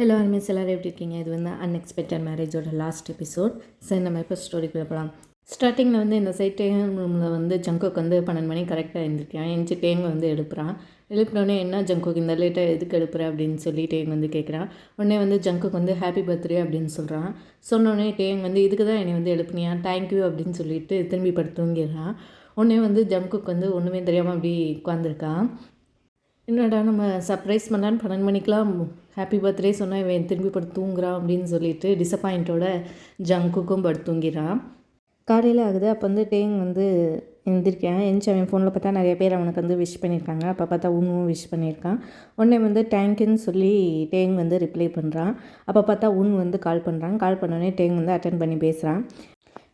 Hello miss எல்லோரும் எப்படி இருக்கீங்க? இது வந்து அன்எக்ஸ்பெக்டட் மேரேஜோட லாஸ்ட் எபிசோட். சரி, நம்ம இப்போ ஸ்டோரிக்குள்ளே போகலாம். ஸ்டார்டிங்கில் வந்து இந்த சைட் டேங் ரூமில் வந்து ஜங்குக்கு வந்து 12 மணி கரெக்டாக எழுந்திருக்கான். எழுந்துச்சி டேங் வந்து எழுப்புறான். எழுப்பினோடனே என்ன ஜங்குக்கு இந்த லேட்டாக எதுக்கு எழுப்புற அப்படின்னு சொல்லி டேங் வந்து கேட்குறான். உடனே வந்து ஜங்குக்கு வந்து ஹாப்பி பர்த்டே அப்படின்னு சொல்கிறான். சொன்னோடனே டேங் வந்து இதுக்கு தான் என்னை வந்து எழுப்புனியா, தேங்க்யூ அப்படின்னு சொல்லிட்டு திரும்பி படுத்து தூங்கிடுறான். உடனே வந்து ஜங்குக்கு வந்து ஒன்றுமே தெரியாமல் அப்படி உட்காந்துருக்கான். என்னடா நம்ம சர்ப்ரைஸ் பண்ணலான்னு 12 மணிக்கெலாம் ஹாப்பி பர்த்டே சொன்னால் இவன் திரும்பி படுத்து தூங்குறான் அப்படின்னு சொல்லிட்டு டிசப்பாயிண்ட்டோட ஜங்குக்கும் படுத்து தூங்கிறான். காலையில் ஆகுது. அப்போ வந்து டேங் வந்து எழுந்திருக்கேன். எழுந்துச்சி அவன் ஃபோனில் பார்த்தா நிறைய பேர் அவனுக்கு வந்து விஷ் பண்ணியிருக்காங்க. அப்போ பார்த்தா உன்னும் விஷ் பண்ணியிருக்கான். உடனே வந்து தேங்க்யூன்னு சொல்லி டேங் வந்து ரிப்ளை பண்ணுறான். அப்போ பார்த்தா உன் வந்து கால் பண்ணுறான். கால் பண்ணோடனே டேங் வந்து அட்டன் பண்ணி பேசுகிறான்.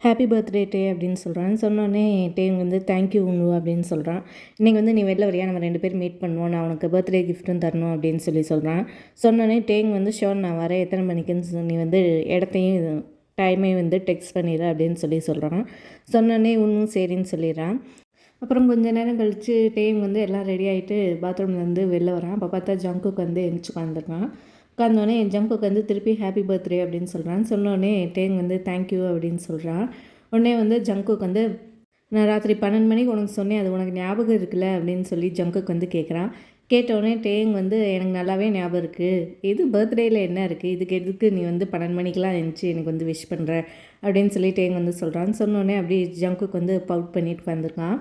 ஹாப்பி பர்த்டே டே அப்படின்னு சொல்கிறான். சொன்னோடனே டேங் வந்து தேங்க்யூ உன்னு அப்படின்னு சொல்கிறான். இன்றைக்கி வந்து நீ வெளில வரியா, நம்ம 2 பேர் மீட் பண்ணுவோம், நான் உனக்கு பர்த்டே கிஃப்ட்டும் தரணும் அப்படின்னு சொல்கிறான். சொன்னோடனே டேங் வந்து ஷோர் நான் வரேன், எத்தனை மணிக்குன்னு நீ வந்து இடத்தையும் டைமையும் வந்து டெக்ஸ்ட் பண்ணிடு அப்படின்னு சொல்கிறான். சொன்னோடனே இன்னும் சரின்னு சொல்லிடுறான். அப்புறம் கொஞ்சம் நேரம் கழித்து டேங் வந்து எல்லாம் ரெடி ஆகிட்டு பாத்ரூம்லேருந்து வெளில வரான். அப்போ பார்த்தா ஜங்குக்கு வந்து எழுந்துச்சு உட்காந்துருக்கான். உட்காந்தோடனே என் ஜங்குக்கு வந்து திருப்பி ஹாப்பி பர்த்டே அப்படின்னு சொல்கிறான். சொன்னோடனே டேங் வந்து தேங்க்யூ அப்படின்னு சொல்கிறான். உடனே வந்து ஜங்குக்கு வந்து நான் ராத்திரி 12 மணிக்கு உனக்கு சொன்னேன், அது உனக்கு ஞாபகம் இருக்குல்ல அப்படின்னு சொல்லி ஜங்குக்கு வந்து கேட்குறான். கேட்டோடனே டேங் வந்து எனக்கு நல்லாவே ஞாபகம் இருக்குது, இது பர்த்டேயில் என்ன இருக்குது, இதுக்கு எதுக்கு நீ வந்து 12 மணிக்கெலாம் எழுந்துச்சி எனக்கு வந்து விஷ் பண்ணுற அப்படின்னு சொல்லி டேங் வந்து சொல்கிறான். சொன்னோடனே அப்படி ஜங்குக்கு வந்து பவுட் பண்ணிட்டு உட்காந்துருக்கான்.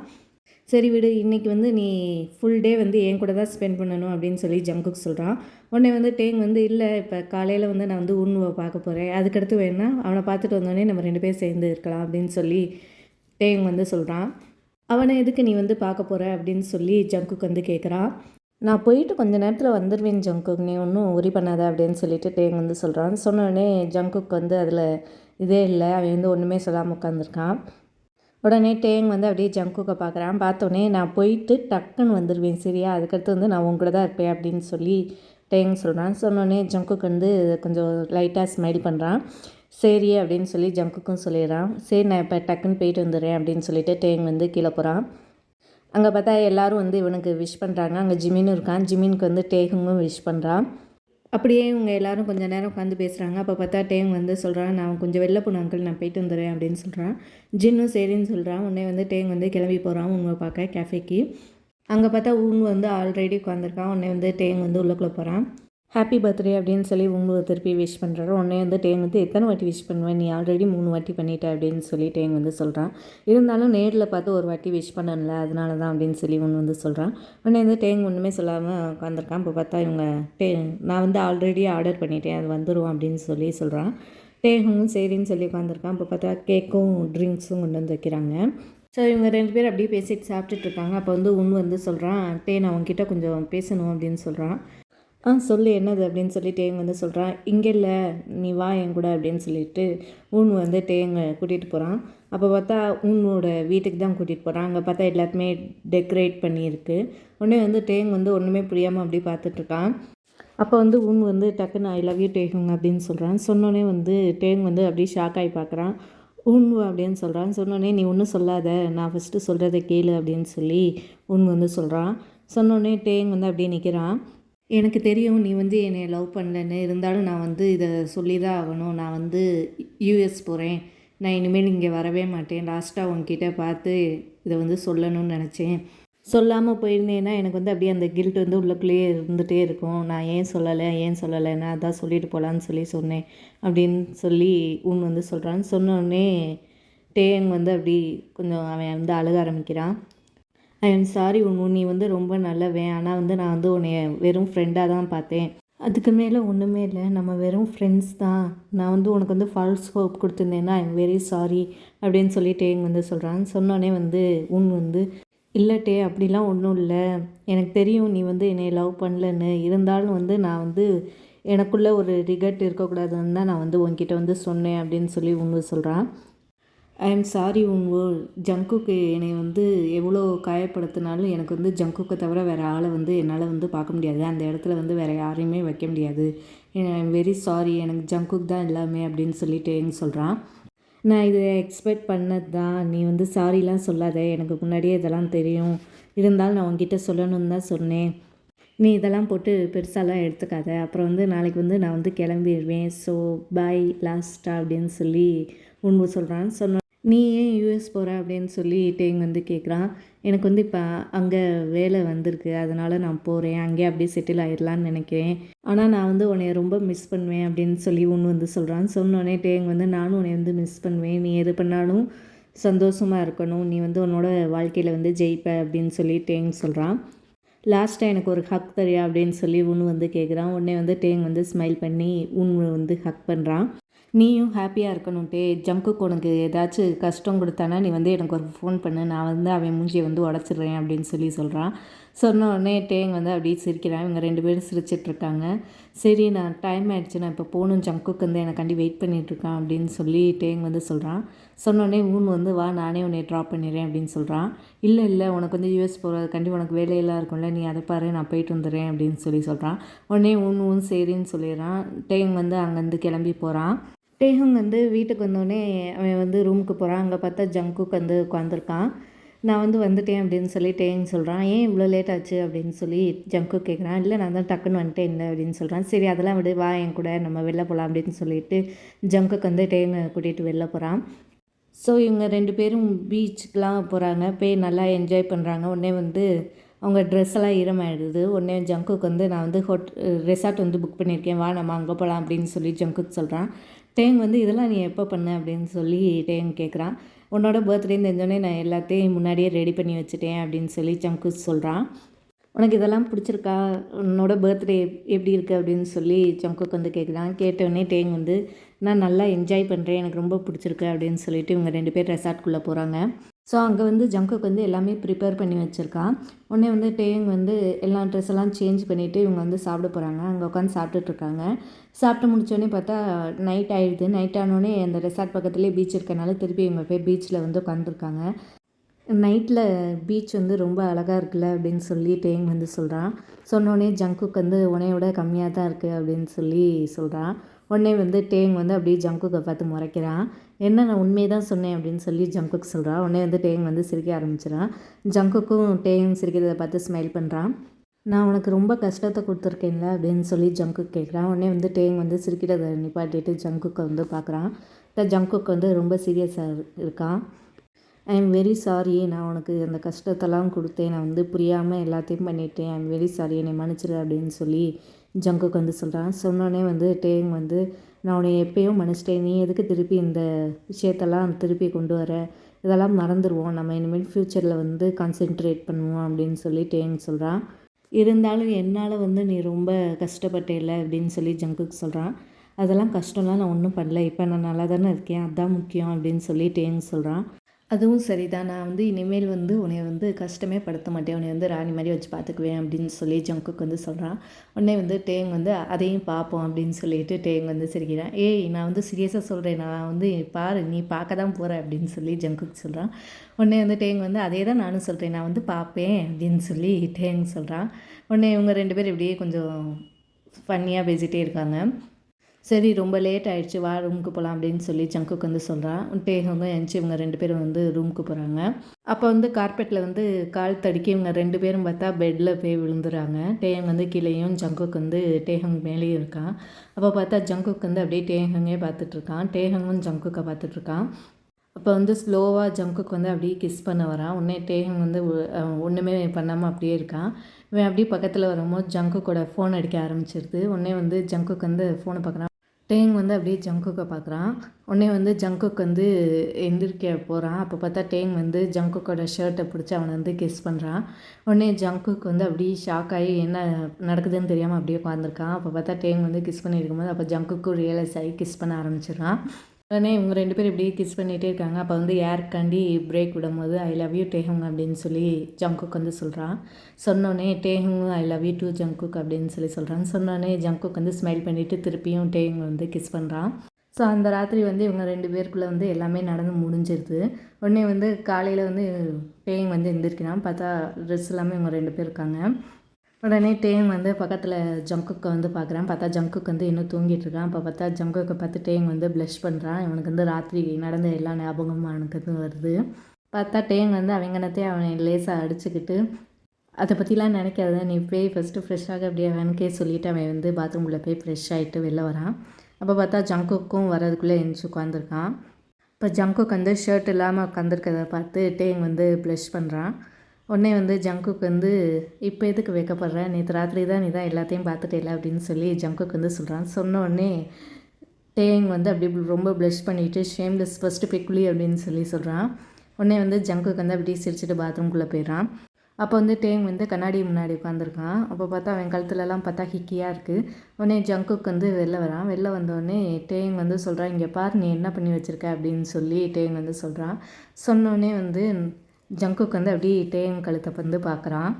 சரி விடு, இன்றைக்கி வந்து நீ ஃபுல் டே வந்து என் கூட தான் ஸ்பெண்ட் பண்ணணும் அப்படின்னு சொல்லி ஜங்குக்கு சொல்கிறான். உடனே வந்து டேங் வந்து இல்லை, இப்போ காலையில் வந்து நான் வந்து உன்னுவை பார்க்க போகிறேன், அதுக்கடுத்து வேணா அவனை பார்த்துட்டு வந்தோடனே நம்ம 2 பேர் சேர்ந்து இருக்கலாம் அப்படின்னு சொல்லி டேங் வந்து சொல்கிறான். அவனை எதுக்கு நீ வந்து பார்க்க போகிற அப்படின்னு சொல்லி ஜங்குக்கு வந்து கேட்குறான். நான் போயிட்டு கொஞ்சம் நேரத்தில் வந்துடுவேன் ஜங்குக், நீ ஒன்றும் உரி பண்ணாத அப்படின்னு சொல்லிட்டு டேங் வந்து சொல்கிறான். சொன்னோடனே ஜங்குக்கு வந்து அதில் இதே இல்லை, அவன் வந்து ஒன்றுமே சொல்லாமல் உட்காந்துருக்கான். உடனே டேங் வந்து அப்படியே ஜங்குக்கை பார்க்குறான். பார்த்தோன்னே நான் போயிட்டு டக்குன்னு வந்துடுவேன் சரியா, அதுக்கடுத்து வந்து நான் உங்க கூட தான் இருப்பேன் அப்படின்னு சொல்லி டேங் சொல்கிறான். சொன்னோடனே ஜங்குக்கு வந்து கொஞ்சம் லைட்டாக ஸ்மைல் பண்ணுறான். சரி அப்படின்னு சொல்லி ஜங்குக்கும் சொல்லிடுறான். சரி நான் இப்போ டக்குன்னு போயிட்டு வந்துடுறேன் அப்படின்னு சொல்லிட்டு டேங் வந்து கீழே போகிறான். அங்கே பார்த்தா எல்லோரும் வந்து இவனுக்கு விஷ் பண்ணுறாங்க. அங்கே ஜிமினும் இருக்கான். ஜிமினுக்கு வந்து டேங்கும் விஷ் பண்ணுறான். அப்படியே இவங்க எல்லோரும் கொஞ்சம் நேரம் உட்காந்து பேசுகிறாங்க. அப்போ பார்த்தா டேங் வந்து சொல்கிறான், நான் கொஞ்சம் வெளில போன அங்கிள், நான் போயிட்டு வந்துடுறேன் அப்படின்னு சொல்கிறான். ஜின்னும் சரின்னு சொல்கிறான். உடனே வந்து டேங் வந்து கிளம்பி போகிறான் உன்னை பார்க்க கேஃபேக்கு. அங்கே பார்த்தா உன் வந்து ஆல்ரெடி உட்காந்துருக்கான். உடனே வந்து டேங் வந்து உள்ளுக்குள்ளே போகிறான். ஹாப்பி பர்த்டே அப்படின்னு சொல்லி உங்களை திருப்பி விஷ் பண்ணுறாரு. உடனே வந்து டேங் வந்து எத்தனை வாட்டி விஷ் பண்ணுவேன், நீ ஆல்ரெடி 3 வாட்டி பண்ணிட்ட அப்படின்னு சொல்லி டேங் வந்து சொல்கிறான். இருந்தாலும் நேரில் பார்த்து ஒரு வாட்டி விஷ் பண்ணல, அதனால தான் அப்படின்னு சொல்லி ஒன்று வந்து சொல்கிறான். உடனே வந்து டேங் ஒன்றுமே சொல்லாமல் உட்காந்துருக்கான். இப்போ பார்த்தா இவங்க நான் வந்து ஆல்ரெடி ஆர்டர் பண்ணிட்டேன், அது வந்துடும் அப்படின்னு சொல்லி சொல்கிறான். டேங்கும் சரின்னு சொல்லி உட்காந்துருக்கான். இப்போ பார்த்தா கேக்கும் ட்ரிங்க்ஸும் கொண்டு வந்து வைக்கிறாங்க. ஸோ இவங்க 2 பேர் அப்படியே பேசிட்டு சாப்பிட்டுட்டு இருக்காங்க. அப்போ வந்து ஒன்று வந்து சொல்கிறான், நான் அவங்ககிட்ட கொஞ்சம் பேசணும் அப்படின்னு சொல்கிறான். சொல்லு என்னது அப்படின்னு சொல்லி டேங் வந்து சொல்கிறான். இங்கே இல்லை, நீ வா என் கூட அப்படின்னு சொல்லிட்டு ஊன் வந்து டேங்கை கூட்டிகிட்டு போகிறான். அப்போ பார்த்தா ஊனோட வீட்டுக்கு தான் கூட்டிகிட்டு போகிறான். அங்கே பார்த்தா எல்லாத்துமே டெக்கரேட் பண்ணியிருக்கு. உடனே வந்து டேங் வந்து ஒன்றுமே புரியாமல் அப்படி பார்த்துட்ருக்கான். அப்போ வந்து ஊன் வந்து டக்குன்னு ஐ லவ் யூ டேங் அப்படின்னு சொல்கிறான். சொன்னோடனே வந்து டேங் வந்து அப்படியே ஷாக் ஆகி பார்க்குறான். ஊன் அப்படின்னு சொல்கிறான். சொன்னோடனே நீ ஒன்றும் சொல்லாத, நான் ஃபஸ்ட்டு சொல்கிறத கேளு அப்படின்னு சொல்லி ஊன் வந்து சொல்கிறான். சொன்னோடனே டேங் வந்து அப்படியே நிற்கிறான். எனக்கு தெரியும் நீ வந்து என்னை லவ் பண்ணலன்னு, இருந்தாலும் நான் வந்து இதை சொல்லி தான் ஆகணும். நான் வந்து யூஎஸ் போகிறேன், நான் இனிமேல் இங்கே வரவே மாட்டேன். லாஸ்ட்டாக உங்ககிட்ட பார்த்து இதை வந்து சொல்லணும்னு நினச்சேன். சொல்லாமல் போயிருந்தேன்னா எனக்கு வந்து அப்படியே அந்த கில்ட் வந்து உள்ளுக்குள்ளேயே இருந்துகிட்டே இருக்கும். நான் ஏன் சொல்லலை நான் அதான் சொல்லிட்டு போகலான்னு சொல்லி சொன்னேன் அப்படின்னு சொல்லி ஊன் வந்து சொல்கிறான். சொன்னோடனே டேங் வந்து அப்படி கொஞ்சம் அவன் வந்து அழுக ஆரம்பிக்கிறான். ஐ எம் சாரி உன்னு, நீ வந்து ரொம்ப நல்லவன், ஆனால் வந்து நான் வந்து உன்னை வெறும் ஃப்ரெண்டாக தான் பார்த்தேன், அதுக்கு மேலே ஒன்றுமே இல்லை, நம்ம வெறும் ஃப்ரெண்ட்ஸ் தான், நான் வந்து உனக்கு வந்து ஃபால்ஸ் ஹோப் கொடுத்துருந்தேன்னா ஐ எம் வெரி சாரி அப்படின்னு சொல்லி டேங் வந்து சொல்கிறான். சொன்னோடனே வந்து உன் வந்து இல்லை டே, அப்படிலாம் ஒன்றும் இல்லை, எனக்கு தெரியும் நீ வந்து என்னை லவ் பண்ணலன்னு, இருந்தாலும் வந்து நான் வந்து எனக்குள்ளே ஒரு ரிகட் இருக்கக்கூடாதுன்னு தான் நான் வந்து உன்கிட்ட வந்து சொன்னேன் அப்படின்னு சொல்லி உன்னு சொல்கிறான். ஐ எம் சாரி உன்வோ, ஜங்குக்கு என்னை வந்து எவ்வளோ காயப்படுத்தினாலும் எனக்கு வந்து ஜங்குக்கை தவிர வேறு ஆளை வந்து என்னால் வந்து பார்க்க முடியாது, அந்த இடத்துல வந்து வேறு யாரையுமே வைக்க முடியாது, ஐ எம் வெரி சாரி, எனக்கு ஜங்குக் தான் எல்லாமே அப்படின்னு சொல்லிட்டு எங்க சொல்கிறான். நான் இதை எக்ஸ்பெக்ட் பண்ணது தான், நீ வந்து சாரிலாம் சொல்லாத, எனக்கு முன்னாடியே இதெல்லாம் தெரியும், இருந்தாலும் நான் உங்ககிட்ட சொல்லணும்னு தான் சொன்னேன், நீ இதெல்லாம் போட்டு பெருசாலாம் எடுத்துக்காத, அப்புறம் வந்து நாளைக்கு வந்து நான் வந்து கிளம்பிடுவேன், ஸோ பாய் லாஸ்ட்டா அப்படின்னு சொல்லி உண்மை சொல்கிறான். நீ ஏன் யூஎஸ் போகிற அப்படின்னு சொல்லி டேங் வந்து கேட்குறான். எனக்கு வந்து இப்போ அங்கே வேலை வந்திருக்கு, அதனால் நான் போகிறேன், அங்கேயே அப்படியே செட்டில் ஆகிடலான்னு நினைக்கிறேன், ஆனால் நான் வந்து உன்னை ரொம்ப மிஸ் பண்ணுவேன் அப்படின்னு சொல்லி ஒன்று வந்து சொல்கிறான். சொன்னோடனே டேங் வந்து நானும் உன்னை வந்து மிஸ் பண்ணுவேன், நீ எது பண்ணாலும் சந்தோஷமாக இருக்கணும், நீ வந்து உன்னோட வாழ்க்கையில் வந்து ஜெயிப்ப அப்படின்னு சொல்லி டேங் சொல்கிறான். லாஸ்ட்டாக எனக்கு ஒரு ஹக் தரியா அப்படின்னு சொல்லி உன்னு வந்து கேட்குறான். உடனே வந்து டேங் வந்து ஸ்மைல் பண்ணி உன்னு வந்து ஹக் பண்ணுறான். நீயும் ஹாப்பியாக இருக்கணும்ட்டே, ஜங்குக்கு உனக்கு ஏதாச்சும் கஷ்டம் கொடுத்தானா நீ வந்து எனக்கு ஒரு ஃபோன் பண்ணு, நான் வந்து அவன் மூஞ்சியை வந்து உடச்சிட்றேன் அப்படின்னு சொல்லி சொல்கிறான். சொன்ன உடனே டேங் வந்து அப்படியே சிரிக்கிறான். இவங்க 2 பேரும் சிரிச்சிட்ருக்காங்க. சரி நான் டைம் ஆகிடுச்சு, நான் இப்போ போகணும், ஜங்குக்கு வந்து எனக்காண்டி வெயிட் பண்ணிகிட்ருக்கான் அப்படின்னு சொல்லி டேங் வந்து சொல்கிறான். சொன்னோடனே ஊன் வந்து வா நானே உன்னை ட்ராப் பண்ணிடுறேன் அப்படின்னு சொல்கிறான். இல்லை உனக்கு வந்து யூஎஸ் போகிறதுக்காண்டி உனக்கு வேலையெல்லாம் இருக்கும்ல, நீ அதை பாரு, நான் போயிட்டு வந்துடுறேன் அப்படின்னு சொல்லி சொல்கிறான். உடனே ஊன் சரின்னு சொல்லிடுறான். டேங் வந்து அங்கேருந்து கிளம்பி போகிறான். டேஹுங் வந்து வீட்டுக்கு வந்தோடனே அவன் வந்து ரூமுக்கு போகிறான். அங்கே பார்த்தா ஜங்குக் வந்து உட்காந்துருக்கான். நான் வந்து வந்துட்டேன் அப்படின்னு சொல்லி டேங் சொல்கிறான். ஏன் இவ்வளோ லேட் ஆச்சு அப்படின்னு சொல்லி ஜங்குக் கேட்குறான். இல்லை நான் தான் டக்குன்னு வந்துட்டேன் இல்லை அப்படின்னு சொல்கிறான். சரி அதெல்லாம் விடு, வா என் கூட நம்ம வெளில போகலாம் அப்படின்னு சொல்லிட்டு ஜங்குக் வந்து டேங்கை கூட்டிகிட்டு வெளில போகிறான். ஸோ இவங்க 2 பேரும் பீச்சுக்கெலாம் போகிறாங்க. போய் நல்லா என்ஜாய் பண்ணுறாங்க. உடனே வந்து அவங்க ட்ரெஸ்ஸெல்லாம் ஈரமாகிடுது. உடனே ஜங்குக் வந்து நான் வந்து ரெசார்ட் வந்து புக் பண்ணியிருக்கேன், வா நம்ம அங்கே போகலாம் அப்படின்னு சொல்லி ஜங்குக் சொல்கிறான். டேங் வந்து இதெல்லாம் நீ எப்போ பண்ண அப்படின்னு சொல்லி டேங் கேட்குறான். உன்னோட பர்த்டேன்னு தெரிஞ்சோடனே நான் எல்லாத்தையும் முன்னாடியே ரெடி பண்ணி வச்சுட்டேன் அப்படின்னு சொல்லி ஜங்குக் சொல்கிறான். உனக்கு இதெல்லாம் பிடிச்சிருக்கா, உன்னோட பர்த்டே எப்படி இருக்குது அப்படின்னு சொல்லி ஜங்குக் வந்து கேட்குறான். கேட்டவுடனே டேங் வந்து நான் நல்லா என்ஜாய் பண்ணுறேன், எனக்கு ரொம்ப பிடிச்சிருக்கு அப்படின்னு சொல்லிட்டு இவங்க 2 பேர் ரெசார்ட்குள்ளே போகிறாங்க. ஸோ அங்கே வந்து ஜங்குக் வந்து எல்லாமே ப்ரிப்பேர் பண்ணி வச்சுருக்கான். உடனே வந்து டேங் வந்து எல்லா ட்ரெஸ் எல்லாம் சேஞ்ச் பண்ணிவிட்டு இவங்க வந்து சாப்பிட போகிறாங்க. அங்கே உட்காந்து சாப்பிட்டுட்ருக்காங்க. சாப்பிட்டு முடிச்சோடனே பார்த்தா நைட் ஆகிடுது. நைட் ஆனோடனே அந்த ரெசார்ட் பக்கத்துலேயே பீச் இருக்கனால திருப்பி இவங்க போய் பீச்சில் வந்து உட்காந்துருக்காங்க. நைட்டில் பீச் வந்து ரொம்ப அழகாக இருக்குல்ல அப்படின்னு சொல்லி டேங் வந்து சொல்கிறான். சொன்னோடனே ஜங்குக் வந்து உன்னையோட கம்மியாக தான் இருக்குது அப்படின்னு சொல்லி சொல்கிறான். உடனே வந்து டேங் வந்து அப்படியே ஜங்குக்கை பார்த்து முறைக்கிறான். என்ன நான் உண்மையை தான் சொன்னேன் அப்படின்னு சொல்லி ஜங்குக் சொல்கிறான். உடனே வந்து டேங் வந்து சிரிக்க ஆரம்பிச்சிடான். ஜங்குக்கும் டேங் சிரிக்கிறத பார்த்து ஸ்மைல் பண்ணுறான். நான் உனக்கு ரொம்ப கஷ்டத்தை கொடுத்துருக்கேன்ல அப்படின்னு சொல்லி ஜங்குக் கேட்குறான். உடனே வந்து டேங் வந்து சிரிக்கிறத நிப்பாட்டிட்டு ஜங்குக்கை வந்து பார்க்குறான். ஜங்குக் வந்து ரொம்ப சீரியஸாக இருக்கான். ஐ எம் வெரி சாரி, நான் உனக்கு அந்த கஷ்டத்தெல்லாம் கொடுத்தேன், நான் வந்து புரியாமல் எல்லாத்தையும் பண்ணிட்டேன், ஐ எம் வெரி சாரி, என்னை மன்னிச்சிடு அப்படின்னு சொல்லி ஜங்குக் வந்து சொல்கிறான். சொன்னோடனே வந்து டேங் வந்து நான் உன்னை எப்போயோ மன்னிச்சிட்டேன், நீ எதுக்கு திருப்பி இந்த விஷயத்தெல்லாம் திருப்பி கொண்டு வர, இதெல்லாம் மறந்துடுவோம், நம்ம இனிமேல் ஃப்யூச்சரில் வந்து கான்சென்ட்ரேட் பண்ணுவோம் அப்படின்னு சொல்லி டேங் சொல்கிறான். இருந்தாலும் என்னால் வந்து நீ ரொம்ப கஷ்டப்பட்டேல்ல அப்படின்னு சொல்லி ஜங்குக் சொல்கிறான். அதெல்லாம் கஷ்டம்லாம் நான் ஒன்றும் பண்ணல, இப்போ நான் நல்லா தானே இருக்கேன், அதுதான் முக்கியம் அப்படின்னு சொல்லி டேங் சொல்கிறான். அதுவும் சரிதான், நான் வந்து இனிமேல் வந்து உன்னை வந்து கஷ்டமே படுத்த மாட்டேன், உன்னை வந்து ராணி மாதிரி வச்சு பார்த்துக்குவேன் அப்படின்னு சொல்லி ஜங்குக் வந்து சொல்கிறான். உடனே வந்து டேங் வந்து அதையும் பார்ப்போம் அப்படின்னு சொல்லிட்டு டேங் வந்து சிரிக்கிறான். ஏய் நான் வந்து சீரியஸாக சொல்கிறேன், நான் வந்து பாரு நீ பார்க்க தான் போகிற அப்படின்னு சொல்லி ஜங்குக் சொல்கிறான். உடனே வந்து டேங் வந்து அதே தான் நானும் சொல்கிறேன், நான் வந்து பார்ப்பேன் அப்படின்னு சொல்லி டேங் சொல்கிறான். உடனே இவங்க 2 பேர் இப்படியே கொஞ்சம் ஃபன்னியாக பேசிகிட்டே இருக்காங்க. சரி ரொம்ப லேட் ஆகிடுச்சு, வா ரூமுக்கு போகலாம் அப்படின்னு சொல்லி ஜங்குக் வந்து சொல்கிறான். டேஹுங்க எழுந்துச்சி இவங்க 2 பேரும் வந்து ரூமுக்கு போகிறாங்க. அப்போ வந்து கார்பெட்டில் வந்து கால் தடுக்கி இவங்க 2 பேரும் பார்த்தா பெட்டில் போய் விழுந்துறாங்க. டேஹங் வந்து கீழேயும் ஜங்குக் வந்து டேஹங் மேலேயும் இருக்கான். அப்போ பார்த்தா ஜங்குக் வந்து அப்படியே டேஹங்கே பார்த்துட்ருக்கான். டேஹங்கும் ஜங்குக்கை பார்த்துட்ருக்கான். அப்போ வந்து ஸ்லோவாக ஜங்குக் வந்து அப்படியே கிஸ் பண்ண வரான். உடனே டேஹங் வந்து ஒன்றுமே பண்ணாமல் அப்படியே இருக்கான். இவன் அப்படியே பக்கத்தில் வரும்போது ஜங்குக்கோட ஃபோன் அடிக்க ஆரம்பிச்சிருது. உடனே வந்து ஜங்குக் வந்து ஃபோனை பார்க்குறான். டேங் வந்து அப்படியே ஜங்குக்கை பார்க்குறான். உடனே வந்து ஜங்குக் வந்து எந்திரிக்க போகிறான். அப்போ பார்த்தா டேங் வந்து ஜங்குக்கோட ஷர்ட்டை பிடிச்சி அவனை வந்து கிஸ் பண்ணுறான். உடனே ஜங்குக் வந்து அப்படியே ஷாக் ஆகி என்ன நடக்குதுன்னு தெரியாமல் அப்படியே உட்காந்துருக்கான். அப்போ பார்த்தா டேங் வந்து கிஸ் பண்ணியிருக்கும்போது அப்போ ஜங்குக்கும் ரியலைஸ் ஆகி கிஸ் பண்ண ஆரம்பிச்சிடுறான். உடனே இவங்க 2 பேரும் இப்படியே கிஸ் பண்ணிகிட்டே இருக்காங்க. அப்போ வந்து யாருக்காண்டி பிரேக் விடும்போது ஐ லவ் யூ டேஹுங் அப்படின்னு சொல்லி ஜங்குக் வந்து சொல்கிறான். சொன்னோடனே Taehyung I love you too Jungkook அப்படின்னு சொல்லி சொல்கிறான். சொன்னோடனே ஜங்குக் வந்து ஸ்மைல் பண்ணிவிட்டு திருப்பியும் டேஹுங் வந்து கிஸ் பண்ணுறான். ஸோ அந்த ராத்திரி வந்து இவங்க 2 பேருக்குள்ளே வந்து எல்லாமே நடந்து முடிஞ்சிருது. உடனே வந்து காலையில் வந்து டேஹுங் வந்து எந்திரிக்கிறான். பார்த்தா ட்ரெஸ் எல்லாமே இவங்க 2 பேர் இருக்காங்க. உடனே டேங் வந்து பக்கத்தில் ஜங்குக்கை வந்து பார்க்குறான். பார்த்தா ஜங்குக் வந்து இன்னும் தூங்கிட்டு இருக்கான். அப்போ பார்த்தா ஜங்குக்கை பார்த்து டேங் வந்து ப்ளஷ் பண்ணுறான். இவனுக்கு வந்து ராத்திரி நடந்த எல்லா ஞாபகமும் அவனுக்கு வந்து வருது. பார்த்தா டேங் வந்து அவங்கனத்தையும் அவனை லேசாக அடிச்சுக்கிட்டு அதை பற்றிலாம் நினைக்காத, நீ போய் ஃபஸ்ட்டு ஃப்ரெஷ்ஷாக அப்படியே அவனுக்கே சொல்லிவிட்டு அவன் வந்து பாத்ரூமில் போய் ஃப்ரெஷ் ஆகிட்டு வெளில வரான். அப்போ பார்த்தா ஜங்குக்கும் வரதுக்குள்ளே எழுந்துச்சி உட்காந்துருக்கான். இப்போ ஜங்குக் வந்து ஷர்ட் இல்லாமல் உட்காந்துருக்கிறத பார்த்து டேங் வந்து ப்ளஷ் பண்ணுறான். உடனே வந்து ஜங்குக் வந்து இப்போ எதுக்கு வைக்கப்படுற, நேற்று ராத்திரி தான் நீ தான் எல்லாத்தையும் பார்த்துட்டேல அப்படின்னு சொல்லி ஜங்குக் வந்து சொல்கிறான். சொன்ன உடனே டேங் வந்து அப்படி ரொம்ப ப்ளஷ் பண்ணிவிட்டு ஷேம்லெஸ் ஃபஸ்ட்டு பிக்குலி அப்படின்னு சொல்கிறான். உடனே வந்து ஜங்குக் வந்து அப்படியே சிரிச்சுட்டு பாத்ரூம்குள்ளே போயிடறான். அப்போ வந்து டேங் வந்து கண்ணாடி முன்னாடி உட்காந்துருக்கான். அப்போ பார்த்தா அவன் கழுத்துலலாம் பார்த்தா ஹிக்கியாக இருக்குது. உடனே ஜங்குக் வந்து வெளில வரான். வெளில வந்தோடனே டேங் வந்து சொல்கிறான், இங்கே பார் நீ என்ன பண்ணி வச்சுருக்க அப்படின்னு சொல்லி டேங் வந்து சொல்கிறான். சொன்னோடனே வந்து ஜங்குக் வந்து அப்படியே டேங் கழுத்தை வந்து பார்க்குறான்.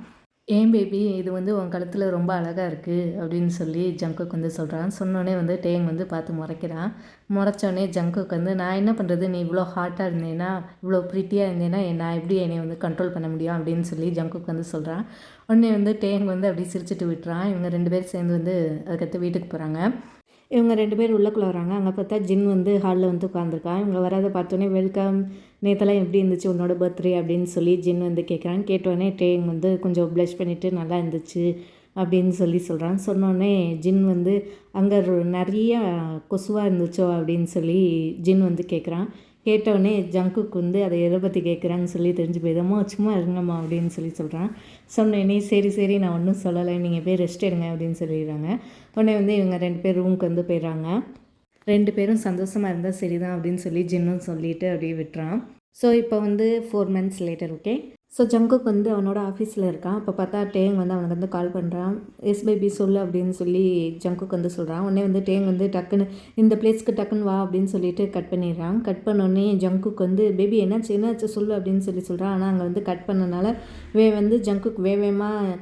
ஏன் பேபி இது வந்து உன் கழுத்தில் ரொம்ப அழகாக இருக்குது அப்படின்னு சொல்லி ஜங்குக் வந்து சொல்கிறான். சொன்னோடனே வந்து டேங் வந்து பார்த்து முறைக்கிறான். முறைச்சோடனே ஜங்குக் வந்து நான் என்ன பண்ணுறது, நீ இவ்வளோ ஹாட்டாக இருந்தேன்னா, இவ்வளோ ப்ரிட்டியாக இருந்தேன்னா நான் எப்படி என்னை வந்து கண்ட்ரோல் பண்ண முடியும் அப்படின்னு சொல்லி ஜங்குக் வந்து சொல்கிறான். உடனே வந்து டேங் வந்து அப்படி சிரிச்சுட்டு விட்டுறான். இவங்க 2 பேர் சேர்ந்து வந்து அதுக்கடுத்து வீட்டுக்கு போகிறாங்க. இவங்க 2 பேர் உள்ளக்குள்ளே வராங்க. அங்கே பார்த்தா ஜின் வந்து ஹாலில் வந்து உட்காந்துருக்கான். இவங்க வராதை பார்த்தோன்னே வெல்கம், நேற்றெல்லாம் எப்படி இருந்துச்சு உன்னோட பர்த்டே அப்படின்னு சொல்லி ஜின் வந்து கேட்குறான். கேட்டோடனே டேங் வந்து கொஞ்சம் ப்ளஷ் பண்ணிவிட்டு நல்லா இருந்துச்சு அப்படின்னு சொல்கிறான். சொன்னோடனே ஜின் வந்து அங்கே நிறைய கொசுவாக இருந்துச்சோ அப்படின்னு சொல்லி ஜின் வந்து கேட்குறான். கேட்டவுடனே ஜங்குக் வந்து அதை எதை பற்றி கேட்குறான்னு சொல்லி தெரிஞ்சு போயிடுமா, சும்மா இருங்கம்மா அப்படின்னு சொல்கிறான். சொன்னேனே சரி நான் ஒன்றும் சொல்லலை, நீங்கள் போய் ரெஸ்ட் எடுங்க அப்படின்னு சொல்லிடுறாங்க. உடனே வந்து இவங்க 2 பேர் ரூமுக்கு வந்து போயிடுறாங்க. 2 பேரும் சந்தோஷமாக இருந்தால் சரி தான் அப்படின்னு சொல்லி ஜின்னும் சொல்லிவிட்டு அப்படியே விட்டுறான். ஸோ இப்போ வந்து 4 months later. Okay, so Jungkook வந்து அவனோட ஆஃபீஸில் இருக்கான். அப்போ பார்த்தா டேங் வந்து அவனுக்கு வந்து கால் பண்ணுறான். எஸ் பேபி சொல்லு அப்படின்னு சொல்லி ஜங்குக் வந்து சொல்கிறான். உடனே வந்து டேங் வந்து டக்குன்னு இந்த பிளேஸ்க்கு டக்குன்னு வா அப்படின்னு சொல்லிட்டு கட் பண்ணிடுறான். கட் பண்ணோடனே ஜங்குக் வந்து பேபி என்னாச்சு சொல்லு அப்படின்னு சொல்கிறான். ஆனால் அங்கே வந்து கட் பண்ணனால வந்து ஜங்குக் வேகமாக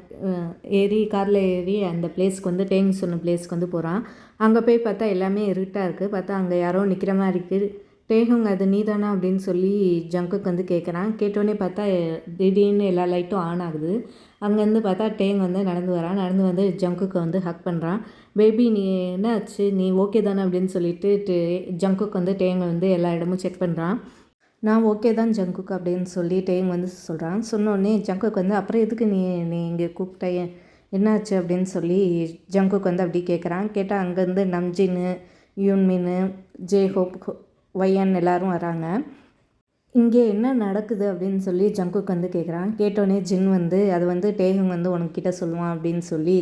காரில் ஏறி அந்த பிளேஸ்க்கு வந்து டேங் சொன்ன பிளேஸ்க்கு வந்து போகிறான். அங்கே போய் பார்த்தா எல்லாமே இருட்டாக இருக்குது. பார்த்தா அங்கே யாரோ நிற்கிற மாதிரி இருக்குது. டேஹுங் அது நீ தானா அப்படின்னு சொல்லி ஜங்குக் வந்து கேட்குறான். கேட்டோடனே பார்த்தா திடீர்னு எல்லா லைட்டும் ஆன் ஆகுது. அங்கேருந்து பார்த்தா டேங் வந்து நடந்து வந்து ஜங்குக்கை வந்து ஹக் பண்ணுறான். பேபி நீ என்ன ஆச்சு, நீ ஓகே தானே அப்படின்னு சொல்லிட்டு ஜங்குக் வந்து டேங்கை வந்து எல்லா இடமும் செக் பண்ணுறான். நான் ஓகே தான் ஜங்குக் அப்படின்னு சொல்லி டேங் வந்து சொல்கிறான். சொன்னோடனே ஜங்குக் வந்து அப்புறம் எதுக்கு நீ இங்கே கூப்பிட்ட, என்னாச்சு அப்படின்னு சொல்லி ஜங்குக் வந்து அப்படி கேட்குறான். கேட்டால் அங்கேருந்து நம்ஜின்னு, யூன்மின்னு, ஜேஹோப், வையன் எல்லோரும் வராங்க. இங்கே என்ன நடக்குது அப்படின்னு சொல்லி ஜங்குக் வந்து கேட்குறான். கேட்டோடனே ஜின் வந்து அது வந்து டேஹுங் வந்து உனக்கிட்ட சொல்லுவான் அப்படின்னு சொல்லி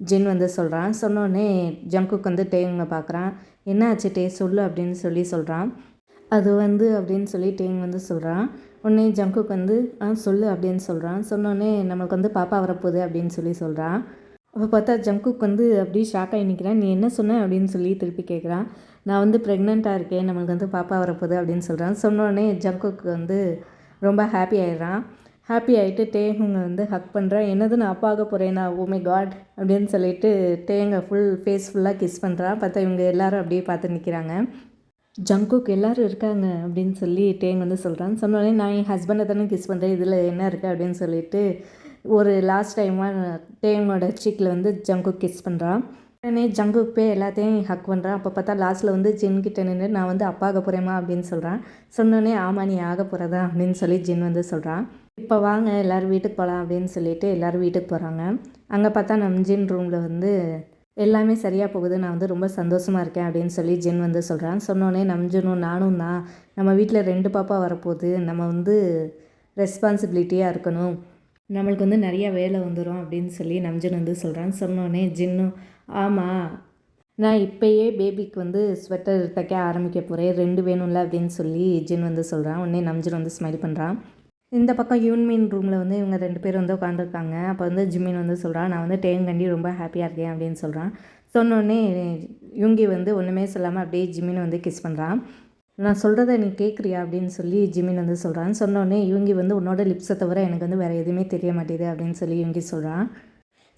ஜின் வந்து சொல்கிறான். சொன்னோடனே ஜங்குக் வந்து டேஹுங்கை பார்க்குறான். என்ன ஆச்சு டே சொல்லு அப்படின்னு சொல்கிறான். அது வந்து அப்படின்னு சொல்லி டேங் வந்து சொல்கிறான். உடனே ஜங்குக் வந்து சொல்லு அப்படின்னு சொல்கிறான். சொன்னோடனே நம்மளுக்கு வந்து பாப்பா வரப்போகுது அப்படின்னு சொல்கிறான். அப்போ பார்த்தா ஜங்குக் வந்து அப்படியே ஷாக் ஆகி நிற்கிறான். நீ என்ன சொன்ன அப்படின்னு சொல்லி திருப்பி கேட்குறான். நான் வந்து ப்ரெக்னெண்ட்டாக இருக்கேன், நம்மளுக்கு வந்து பாப்பா வரப்போகுது அப்படின்னு சொல்கிறான். சொன்னோடனே ஜங்குக் வந்து ரொம்ப ஹாப்பி ஆகிடுறான். ஹாப்பி ஆகிட்டு டேங்குங்க வந்து ஹக் பண்ணுறான். என்னது நான் அப்பாக போகிறேன்னா, ஓ மை காட் அப்படின்னு சொல்லிட்டு டேங்கை ஃபேஸ் ஃபுல்லாக கிஸ் பண்ணுறான். பார்த்தா இவங்க எல்லோரும் அப்படியே பார்த்து நிற்கிறாங்க. ஜங்குக் எல்லோரும் இருக்காங்க அப்படின்னு சொல்லி டேங் வந்து சொல்கிறான். சொன்னோடனே நான் என் ஹஸ்பண்டை தானே கிஸ் பண்ணுறேன், இதில் என்ன இருக்குது அப்படின்னு சொல்லிட்டு ஒரு லாஸ்ட் டைமாக டேங்கோட சீக்கில் வந்து ஜங்குக் கிஸ் பண்ணுறான். உடனே ஜங்குக் போய் எல்லாத்தையும் ஹக் பண்ணுறான். அப்போ பார்த்தா லாஸ்ட்டில் வந்து ஜின்கிட்ட நின்று நான் வந்து அப்பாக போகிறேம்மா அப்படின்னு சொல்கிறான். சொன்னோடனே ஆமா நீ ஆக போகிறதா அப்படின்னு சொல்லி ஜின் வந்து சொல்கிறான். இப்போ வாங்க எல்லோரும் வீட்டுக்கு போகலாம் அப்படின்னு சொல்லிட்டு எல்லோரும் வீட்டுக்கு போகிறாங்க. அங்கே பார்த்தா நம்ம ஜின் ரூமில் வந்து எல்லாமே சரியாக போகுது, நான் வந்து ரொம்ப சந்தோஷமாக இருக்கேன் அப்படின்னு சொல்லி ஜின் வந்து சொல்கிறான். சொன்னோடனே நம்ஜனும் நானும் தான், நம்ம வீட்டில் 2 பாப்பா வரப்போகுது, நம்ம வந்து ரெஸ்பான்சிபிலிட்டியாக இருக்கணும், நம்மளுக்கு வந்து நிறையா வேலை வந்துடும் அப்படின்னு சொல்லி நம்ஜன் வந்து சொல்கிறான். சொன்னோடனே ஜின்னும் ஆமாம் நான் இப்போயே பேபிக்கு வந்து ஸ்வெட்டர் தைக்க ஆரம்பிக்க போகிறேன், 2 வேணும்ல அப்படின்னு சொல்லி ஜின் வந்து சொல்கிறான். உடனே நம்ஜன் வந்து ஸ்மைல் பண்ணுறான். இந்த பக்கம் யூன்மின் ரூமில் வந்து இவங்க 2 பேர் வந்து உட்காந்துருக்காங்க. அப்போ வந்து ஜிமின் வந்து சொல்கிறான், நான் வந்து டேங்கண்டி ரொம்ப ஹாப்பியாக இருக்கேன் அப்படின்னு சொல்கிறான். சொன்னோடனே யுங்கி வந்து ஒன்றுமே சொல்லாமல் அப்படியே ஜிமின் வந்து கிஸ் பண்ணுறான். நான் சொல்கிறத நீ கேட்குறியா அப்படின்னு சொல்லி ஜிமின் வந்து சொல்கிறான். சொன்னோடனே யுங்கி வந்து உன்னோட லிப்ஸை தவிர எனக்கு வந்து வேறு எதுவுமே தெரிய மாட்டேது அப்படின்னு சொல்லி யுங்கி சொல்கிறான்.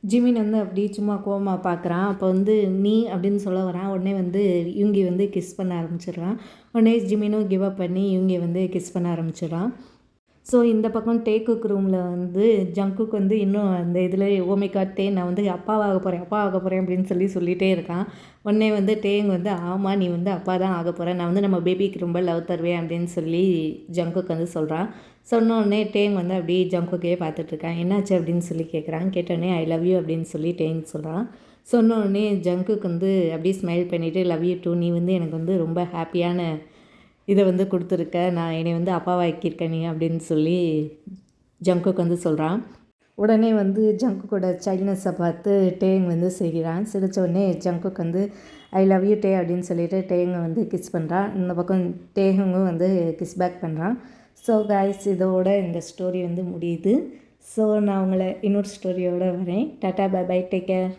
ஜிமின் வந்து அப்படி சும்மா கோவமாக பார்க்குறான். அப்போ வந்து நீ அப்படின்னு சொல்ல வரான். உடனே வந்து யுங்கி வந்து கிஸ் பண்ண ஆரம்பிச்சிடுறான். உடனே ஜிமினும் கிவ் அப் பண்ணி யுங்கி வந்து கிஸ் பண்ண ஆரம்பிச்சிடுறான். ஸோ இந்த பக்கம் டேக்குக் ரூமில் வந்து ஜங்குக்கு வந்து இன்னும் அந்த இதில் ஓமிகா டே நான் வந்து அப்பாவாக போகிறேன் அப்படின்னு சொல்லிகிட்டே இருக்கான். உடனே வந்து டேங் வந்து ஆமாம் நீ வந்து அப்பா தான் ஆக போகிற, நான் வந்து நம்ம பேபிக்கு ரொம்ப லவ் தருவேன் அப்படின்னு சொல்லி ஜங்குக்கு வந்து சொல்கிறான். சொன்ன உடனே டேங் வந்து அப்படியே ஜங்குக்கே பார்த்துட்ருக்கான். என்னாச்சு அப்படின்னு சொல்லி கேட்குறான். கேட்டோடனே ஐ லவ் யூ அப்படின்னு சொல்லி டேங் சொல்கிறான். சொன்ன உடனே ஜங்குக்கு வந்து அப்படியே ஸ்மைல் பண்ணிவிட்டு லவ் யூ டூ, நீ வந்து எனக்கு வந்து ரொம்ப ஹாப்பியான இதை வந்து கொடுத்துருக்க, நான் என்னை வந்து அப்பாவாக்கியிருக்க நீ அப்படின்னு சொல்லி ஜங்குக்கு வந்து சொல்கிறான். உடனே வந்து ஜங்குக்கோட சைல்ட்னஸை பார்த்து டேங் வந்து சிரிக்கிறான். சிரித்த உடனே ஜங்குக்கு வந்து ஐ லவ் யூ டே அப்படின்னு சொல்லிட்டு டேங்கை வந்து கிஸ் பண்ணுறான். இந்த பக்கம் டேங்கும் வந்து கிஸ் பேக் பண்ணுறான். ஸோ கைஸ், இதோட இந்த ஸ்டோரி வந்து முடியுது. ஸோ நான் உங்களை இன்னொரு ஸ்டோரியோடு வரேன். Tata bye bye, take care.